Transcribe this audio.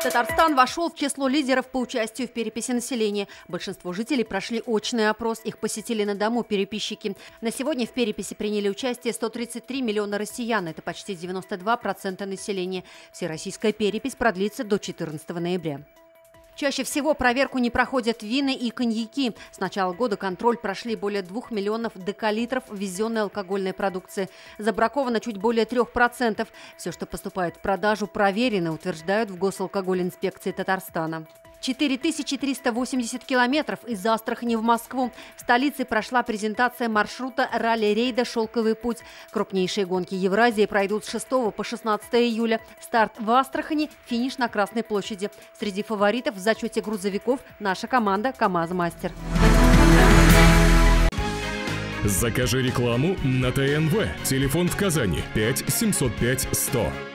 Татарстан вошел в число лидеров по участию в переписи населения. Большинство жителей прошли очный опрос, их посетили на дому переписчики. На сегодня в переписи приняли участие 133 миллиона россиян, это почти 92% населения. Всероссийская перепись продлится до 14 ноября. Чаще всего проверку не проходят вина и коньяки. С начала года контроль прошли более 2 миллионов декалитров ввезенной алкогольной продукции. Забраковано чуть более 3%. Все, что поступает в продажу, проверено, утверждают в Госалкогольинспекции Татарстана. 4380 километров из Астрахани в Москву. В столице прошла презентация маршрута ралли-рейда «Шелковый путь». Крупнейшие гонки Евразии пройдут с 6 по 16 июля. Старт в Астрахани, финиш на Красной площади. Среди фаворитов в зачете грузовиков наша команда «КамАЗ-Мастер». Закажи рекламу на ТНВ. Телефон в Казани 5 705 100.